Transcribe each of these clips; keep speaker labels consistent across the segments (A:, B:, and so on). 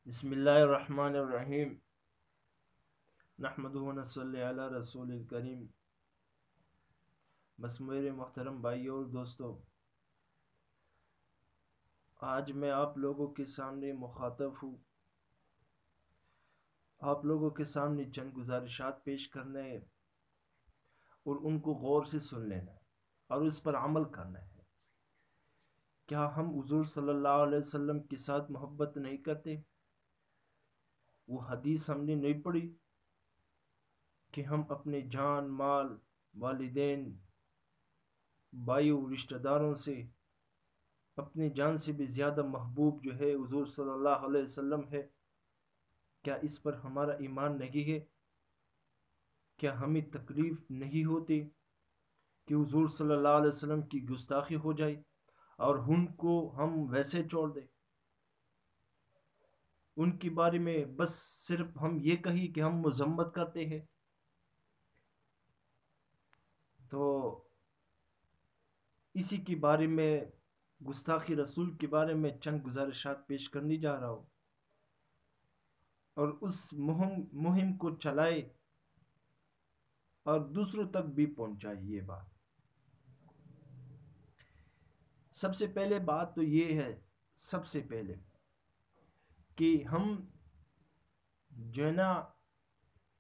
A: بسم اللہ الرحمن الرحیم نحمدہ و نصلی علی رسول الکریم۔ بس میرے محترم بھائیوں اور دوستوں، آج میں آپ لوگوں کے سامنے مخاطب ہوں، آپ لوگوں کے سامنے چند گزارشات پیش کرنا ہے اور ان کو غور سے سن لینا ہے اور اس پر عمل کرنا ہے۔ کیا ہم حضور صلی اللہ علیہ وسلم کے ساتھ محبت نہیں کرتے؟ وہ حدیث ہم نے نہیں پڑھی کہ ہم اپنے جان، مال، والدین، بھائیوں، رشتہ داروں سے اپنی جان سے بھی زیادہ محبوب جو ہے حضور صلی اللہ علیہ وسلم ہے؟ کیا اس پر ہمارا ایمان نہیں ہے؟ کیا ہمیں تکلیف نہیں ہوتی کہ حضور صلی اللہ علیہ وسلم کی گستاخی ہو جائے اور ان کو ہم ویسے چھوڑ دیں؟ ان کے بارے میں بس صرف ہم یہ کہی کہ ہم مذمت کرتے ہیں؟ تو اسی کے بارے میں، گستاخی رسول کے بارے میں چند گزارشات پیش کرنے جا رہا ہوں، اور اس مہم کو چلائے اور دوسروں تک بھی پہنچائے یہ بات۔ سب سے پہلے بات تو یہ ہے، سب سے پہلے کہ ہم جو ہے نا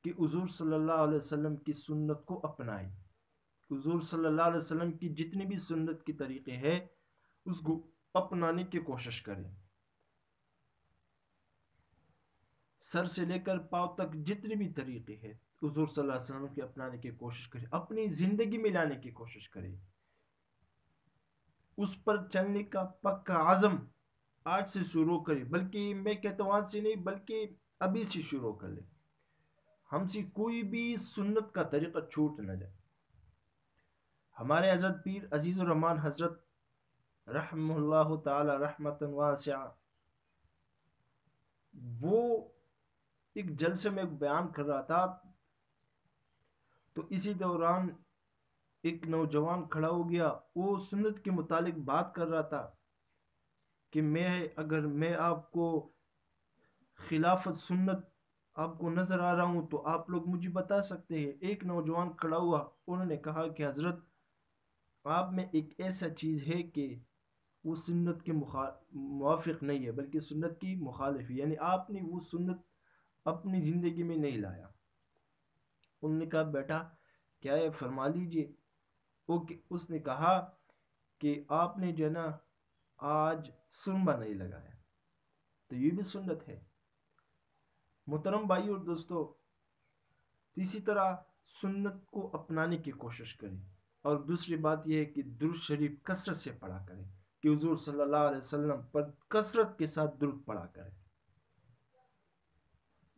A: کہ حضور صلی اللہ علیہ وسلم کی سنت کو اپنائیں۔ حضور صلی اللہ علیہ وسلم کی جتنی بھی سنت کے طریقے ہیں اس کو اپنانے کی کوشش کریں۔ سر سے لے کر پاؤں تک جتنے بھی طریقے ہیں حضور صلی اللہ علیہ وسلم کے اپنانے کی کوشش کریں، اپنی زندگی میں لانے کی کوشش کریں۔ اس پر چلنے کا پکا عزم آج سے شروع کریں، بلکہ میں کہتا ہوں آج سے نہیں، بلکہ ابھی سے شروع کر لیں۔ ہم سے کوئی بھی سنت کا طریقہ چھوٹ نہ جائے۔ ہمارے حضرت پیر عزیز الرحمان حضرت رحمہ اللہ تعالی رحمتا واسعہ، وہ ایک جلسے میں ایک بیان کر رہا تھا، تو اسی دوران ایک نوجوان کھڑا ہو گیا، وہ سنت کے متعلق بات کر رہا تھا کہ اگر میں آپ کو خلافت سنت آپ کو نظر آ رہا ہوں تو آپ لوگ مجھے بتا سکتے ہیں۔ ایک نوجوان کھڑا ہوا، انہوں نے کہا کہ حضرت آپ میں ایک ایسا چیز ہے کہ وہ سنت کے موافق نہیں ہے بلکہ سنت کی مخالف ہے، یعنی آپ نے وہ سنت اپنی زندگی میں نہیں لایا۔ انہوں نے کہا بیٹا کیا ہے، فرما لیجئے۔ اس نے کہا کہ آپ نے جو ہے نا آج سرما نہیں لگایا، تو یہ بھی سنت ہے۔ محترم بھائی اور دوستو، اسی طرح سنت کو اپنانے کی کوشش کریں، اور دوسری بات یہ ہے کہ درود شریف کثرت سے پڑھا کریں، کہ حضور صلی اللہ علیہ وسلم پر کثرت کے ساتھ درود پڑھا کریں۔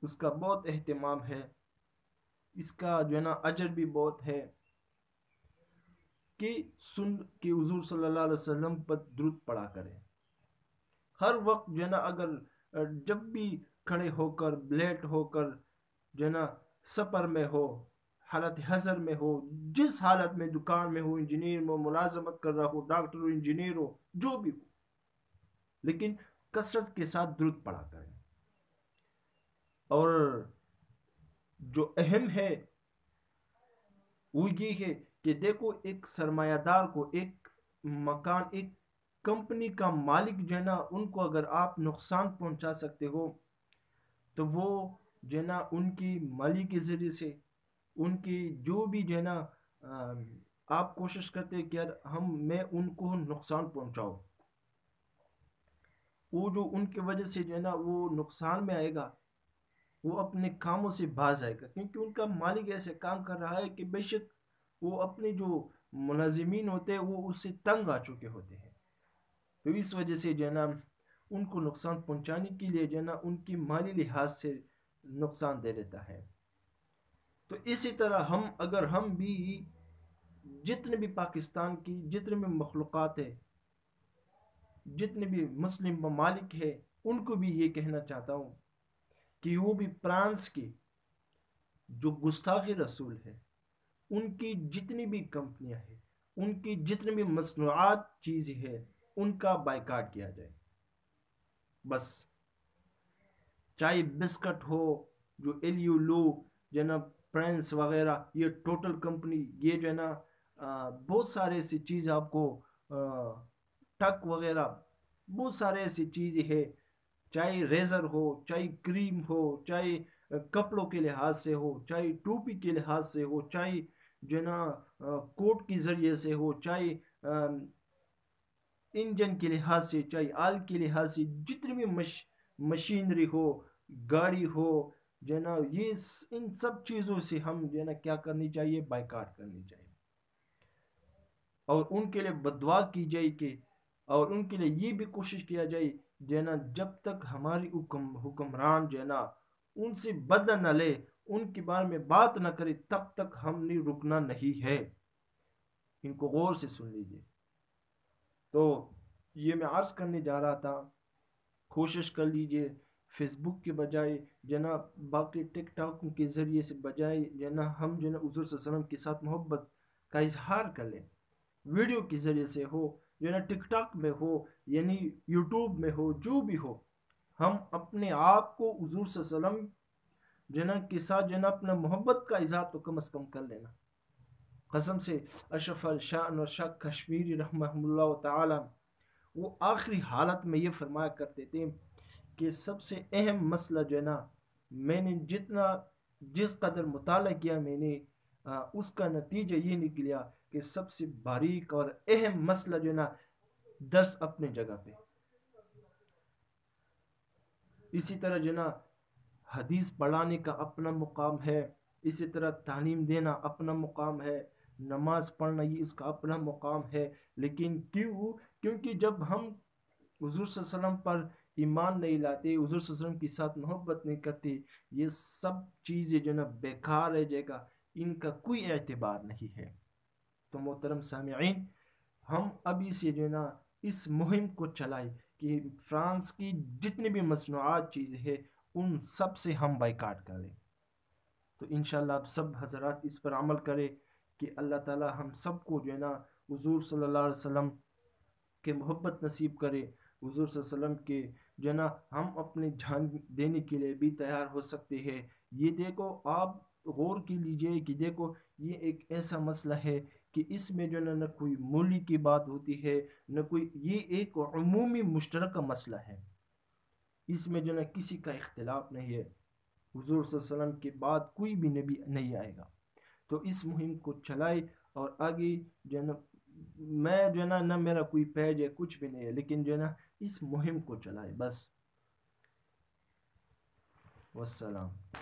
A: اس کا بہت اہتمام ہے، اس کا جو ہے نا اجر بھی بہت ہے کہ حضور صلی اللہ علیہ وسلم پر درود پڑھا کریں۔ ہر وقت جو ہے نا اگر جب بھی کھڑے ہو کر، لیٹ ہو کر، جو ہے نا سفر میں ہو، حالت حضر میں ہو، جس حالت میں، دکان میں ہو، انجینئر میں ملازمت کر رہا ہو، ڈاکٹر ہو، انجینئر ہو، جو بھی ہو، لیکن کثرت کے ساتھ درود پڑھا کریں۔ اور جو اہم ہے وہ یہ ہے کہ دیکھو، ایک سرمایہ دار کو ایک مکان، ایک کمپنی کا مالک جو ہے نا، ان کو اگر آپ نقصان پہنچا سکتے ہو تو وہ جو ہے نا ان کی مالی کے ذریعے سے، ان کی جو بھی جو ہے نا آپ کوشش کرتے ہیں کہ یار میں ان کو نقصان پہنچاؤ، وہ جو ان کی وجہ سے جو ہے نا وہ نقصان میں آئے گا، وہ اپنے کاموں سے باز آئے گا، کیونکہ ان کا مالک ایسے کام کر رہا ہے کہ بے شک وہ اپنے جو ملازمین ہوتے ہیں وہ اس سے تنگ آ چکے ہوتے ہیں، تو اس وجہ سے جو ہے نا ان کو نقصان پہنچانے کے لیے جو ہے نا ان کی مالی لحاظ سے نقصان دے دیتا ہے۔ تو اسی طرح اگر ہم بھی جتنے بھی پاکستان کی جتنے بھی مخلوقات ہیں، جتنے بھی مسلم ممالک ہیں، ان کو بھی یہ کہنا چاہتا ہوں کہ وہ بھی فرانس کی جو گستاخی رسول ہے، ان کی جتنی بھی کمپنیاں ہیں، ان کی جتنی بھی مصنوعات چیزیں ہیں، ان کا بائیکاٹ کیا جائے۔ بس چاہے بسکٹ ہو جو ایلیو لو جو ہے نا پرنس وغیرہ، یہ ٹوٹل کمپنی، یہ جو ہے نا بہت سارے ایسی چیز آپ کو ٹک وغیرہ، بہت سارے ایسی چیزیں ہے، چاہے ریزر ہو، چاہے کریم ہو، چاہے کپڑوں کے لحاظ سے ہو، چاہے ٹوپی کے لحاظ سے ہو، چاہے جو ہے نا کوٹ کے ذریعے سے ہو، چاہے انجن کے لحاظ سے، چاہے آل کے لحاظ سے، جتنی بھی مشینری ہو، گاڑی ہو، جو ہے نا یہ ان سب چیزوں سے ہم جو ہے نا کیا کرنی چاہیے، بائیکاٹ کرنی چاہیے، اور ان کے لیے بددعا کی جائے کہ، اور ان کے لیے یہ بھی کوشش کیا جائے جو ہے نا جب تک ہماری حکمران جو ہے نا ان سے بدلہ نہ لے، ان کے بارے میں بات نہ کرے، تب تک ہم نے رکنا نہیں ہے۔ ان کو غور سے سن لیجیے۔ تو یہ میں عرض کرنے جا رہا تھا، کوشش کر لیجئے فیس بک کے بجائے جو ہے نا باقی ٹک ٹاک کے ذریعے سے بجائے جو ہے نا ہم جو ہے نا حضور صلی اللہ علیہ وسلم کے ساتھ محبت کا اظہار کر لیں، ویڈیو کے ذریعے سے ہو، جو ہے نا ٹک ٹاک میں ہو، یعنی یوٹیوب میں ہو، جو بھی ہو، ہم اپنے آپ کو حضور صلی اللہ علیہ وسلم جو ہے نا کے ساتھ جو ہے نا اپنا محبت کا اظہار تو کم از کم کر لینا۔ قسم سے اشرف الشان اور شاہ کشمیری رحمہ اللہ تعالی وہ آخری حالت میں یہ فرمایا کرتے تھے کہ سب سے اہم مسئلہ جو ہے نا، میں نے جس قدر مطالعہ کیا، میں نے اس کا نتیجہ یہ نکلیا کہ سب سے باریک اور اہم مسئلہ جو ہے نا، درس اپنے جگہ پہ، اسی طرح جو ہے نا حدیث پڑھانے کا اپنا مقام ہے، اسی طرح تعلیم دینا اپنا مقام ہے، نماز پڑھنا یہ اس کا اپنا مقام ہے، لیکن کیونکہ جب ہم حضور صلی اللہ علیہ وسلم پر ایمان نہیں لاتے، حضور صلی اللہ علیہ وسلم کے ساتھ محبت نہیں کرتے، یہ سب چیزیں جو نا بیکار رہ جائے گا، ان کا کوئی اعتبار نہیں ہے۔ تو محترم سامعین، ہم ابھی سے جو ہے نا اس مہم کو چلائے کہ فرانس کی جتنی بھی مصنوعات چیزیں ہیں ان سب سے ہم بائیکاٹ کریں۔ تو انشاءاللہ آپ سب حضرات اس پر عمل کریں کہ اللہ تعالی ہم سب کو جو ہے نا حضور صلی اللہ علیہ وسلم کے محبت نصیب کرے، حضور صلی اللہ علیہ وسلم کے جو ہے نا ہم اپنے جان دینے کے لیے بھی تیار ہو سکتے ہیں۔ یہ دیکھو، آپ غور کی لیجئے کہ دیکھو یہ ایک ایسا مسئلہ ہے کہ اس میں جو ہے نہ کوئی مولی کی بات ہوتی ہے، نہ کوئی، یہ ایک عمومی مشترکہ مسئلہ ہے، اس میں جو ہے کسی کا اختلاف نہیں ہے، حضور صلی اللہ علیہ وسلم کے بعد کوئی بھی نبی نہیں آئے گا۔ تو اس مہم کو چلائے، اور آگے جو ہے نا میں جو ہے نا نہ میرا کوئی پیج ہے، کچھ بھی نہیں ہے، لیکن جو ہے نا اس مہم کو چلائے بس۔ والسلام۔